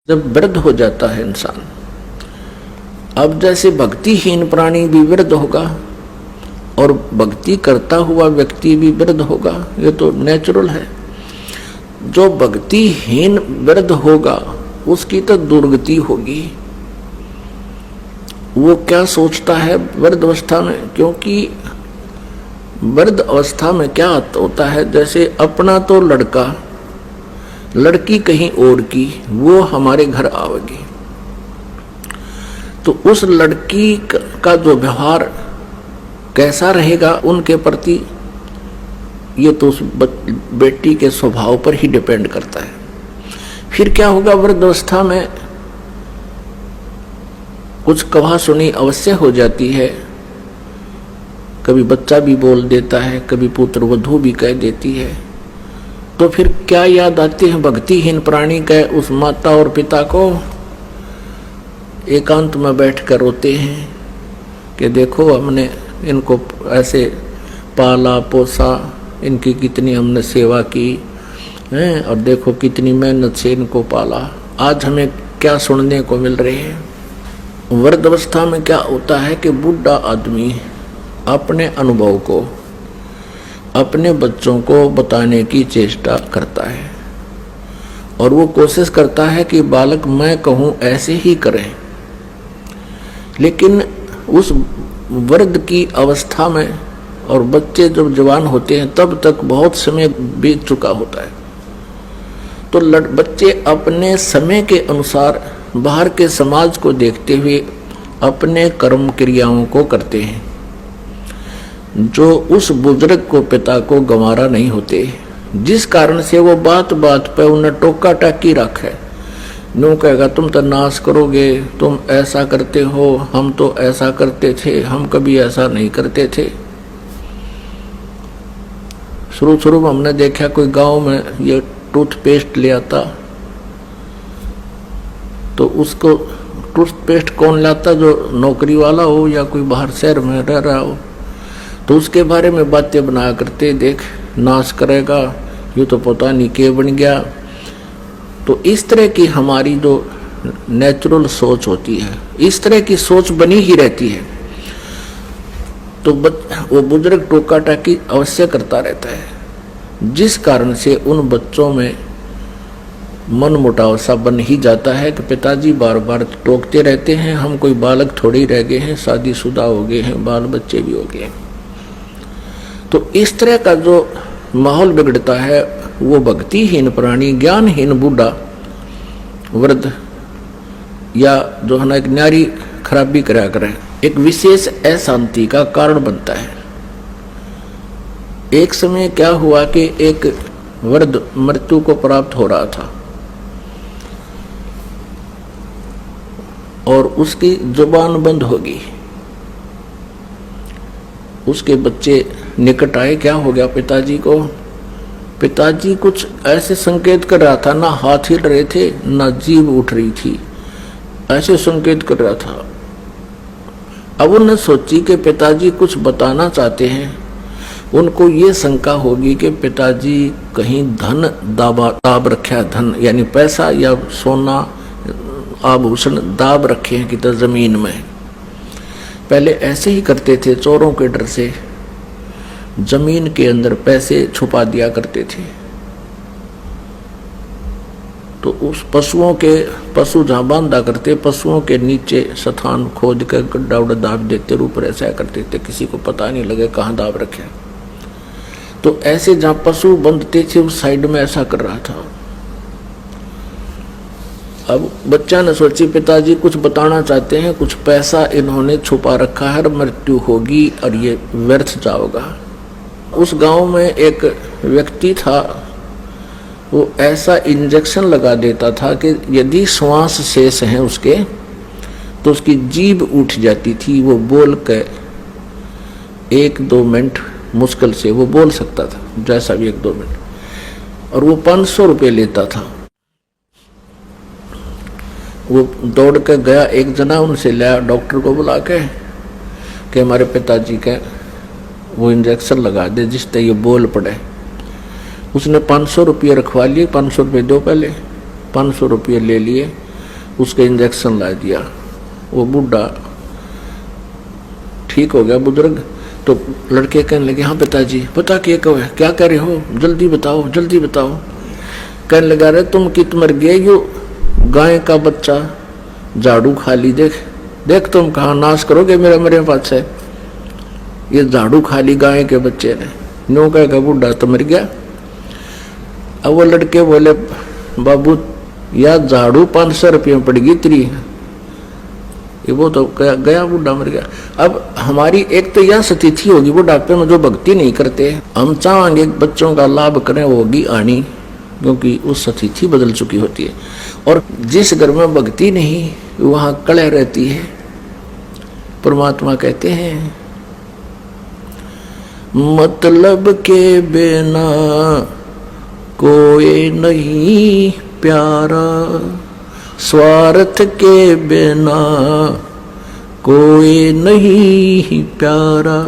जब वृद्ध हो जाता है इंसान, अब जैसे भक्तिहीन प्राणी भी वृद्ध होगा और भक्ति करता हुआ व्यक्ति भी वृद्ध होगा, ये तो नेचुरल है। जो भक्तिहीन वृद्ध होगा उसकी तो दुर्गति होगी। वो क्या सोचता है वृद्ध अवस्था में, क्योंकि वृद्ध अवस्था में क्या होता है, जैसे अपना तो लड़का लड़की कहीं और की, वो हमारे घर आवेगी, तो उस लड़की का जो व्यवहार कैसा रहेगा उनके प्रति, ये तो उस बेटी के स्वभाव पर ही डिपेंड करता है। फिर क्या होगा, वृद्धावस्था में कुछ कहा सुनी अवश्य हो जाती है, कभी बच्चा भी बोल देता है, कभी पुत्र वधू भी कह देती है, तो फिर क्या याद आते हैं भक्तिहीन प्राणी के उस माता और पिता को, एकांत में बैठकर रोते हैं कि देखो हमने इनको ऐसे पाला पोसा, इनकी कितनी हमने सेवा की है, और देखो कितनी मेहनत से इनको पाला, आज हमें क्या सुनने को मिल रहे हैं। वृद्धावस्था में क्या होता है कि बूढ़ा आदमी अपने अनुभव को अपने बच्चों को बताने की चेष्टा करता है और वो कोशिश करता है कि बालक मैं कहूँ ऐसे ही करें, लेकिन उस वृद्ध की अवस्था में और बच्चे जब जवान होते हैं तब तक बहुत समय बीत चुका होता है, तो बच्चे अपने समय के अनुसार बाहर के समाज को देखते हुए अपने कर्म क्रियाओं को करते हैं, जो उस बुजुर्ग को पिता को गंवारा नहीं होते, जिस कारण से वो बात बात पे उन्हें टोका टाकी रखे, नो कहेगा तुम तो नाश करोगे, तुम ऐसा करते हो, हम तो ऐसा करते थे, हम कभी ऐसा नहीं करते थे। शुरू में हमने देखा कोई गांव में ये टूथपेस्ट ले आता, तो उसको टूथपेस्ट कौन लाता, जो नौकरी वाला हो या कोई बाहर शहर में रह रहा हो, तो उसके बारे में बातें बनाया करते, देख नाश करेगा, ये तो पता नहीं क्या बन गया। तो इस तरह की हमारी जो नेचुरल सोच होती है, इस तरह की सोच बनी ही रहती है, तो वो बुजुर्ग टोका टाकी अवश्य करता रहता है, जिस कारण से उन बच्चों में मन मुटाव सा बन ही जाता है कि पिताजी बार बार टोकते रहते हैं, हम कोई बालक थोड़ी रह गए हैं, शादीशुदा हो गए हैं, बाल बच्चे भी हो गए हैं। तो इस तरह का जो माहौल बिगड़ता है, वो भक्तिहीन प्राणी, ज्ञानहीन बूढ़ा वृद्ध या जो है ना एक नारी खराबी करा करे, एक विशेष अशांति का कारण बनता है। एक समय क्या हुआ कि एक वृद्ध मृत्यु को प्राप्त हो रहा था और उसकी जुबान बंद होगी। उसके बच्चे निकट आए, क्या हो गया पिताजी को, पिताजी कुछ ऐसे संकेत कर रहा था, ना हाथ हिल रहे थे ना जीभ उठ रही थी, ऐसे संकेत कर रहा था। अब उन्होंने सोची कि पिताजी कुछ बताना चाहते हैं, उनको ये शंका होगी कि पिताजी कहीं धन दाब रखा, धन यानी पैसा या सोना आभूषण दाब रखे हैं कि तो जमीन में। पहले ऐसे ही करते थे, चोरों के डर से जमीन के अंदर पैसे छुपा दिया करते थे। तो उस पशु जहां बांधा करते, पशुओं के नीचे स्थान खोद कर गड्ढा उड्ढा दाब देते, ऊपर ऐसा करते थे, किसी को पता नहीं लगे कहाँ दाब रखे। तो ऐसे जहां पशु बंधते थे उस साइड में ऐसा कर रहा था। अब बच्चा ने सोची पिताजी कुछ बताना चाहते हैं, कुछ पैसा इन्होंने छुपा रखा है, मृत्यु होगी और ये व्यर्थ जाओगा। उस गांव में एक व्यक्ति था, वो ऐसा इंजेक्शन लगा देता था कि यदि श्वास शेष हैं उसके, तो उसकी जीभ उठ जाती थी, वो बोल के 1-2 मिनट मुश्किल से वो बोल सकता था, जैसा भी 1-2 मिनट, और वो 500 रुपये लेता था। वो दौड़ के गया, एक जना उनसे लाया, डॉक्टर को बुला के कि हमारे पिताजी के वो इंजेक्शन लगा दे जिससे ये बोल पड़े। उसने 500 रुपये रखवा लिए, 500 रुपये दो, पहले 500 रुपये ले लिए उसके इंजेक्शन ला दिया। वो बूढ़ा ठीक हो गया बुजुर्ग। तो लड़के कहने लगे हाँ पिताजी बता क्या कह रहे हो, जल्दी बताओ जल्दी बताओ। कहने लगा रे तुम कित मर गए, यो गाय का बच्चा झाड़ू खा ली, देख देख तुम कहाँ नाश करोगे मेरे पास है। ये झाड़ू खा ली गाय के बच्चे ने। नो कहेगा बूढ़ा तो मर गया। अब वो लड़के बोले बाबू यार झाड़ू 500 रुपये में पड़ेगी तेरी, वो तो गया बूढ़ा मर गया। अब हमारी एक तो यह स्थिति होगी बुढ़ापे में जो भक्ति नहीं करते, हम चाहेंगे बच्चों का लाभ करें, वो होगी आनी, क्योंकि उस स्थिति बदल चुकी होती है। और जिस घर में भक्ति नहीं वहां कलह रहती है। परमात्मा कहते हैं मतलब के बिना कोई नहीं प्यारा, स्वार्थ के बिना कोई नहीं प्यारा।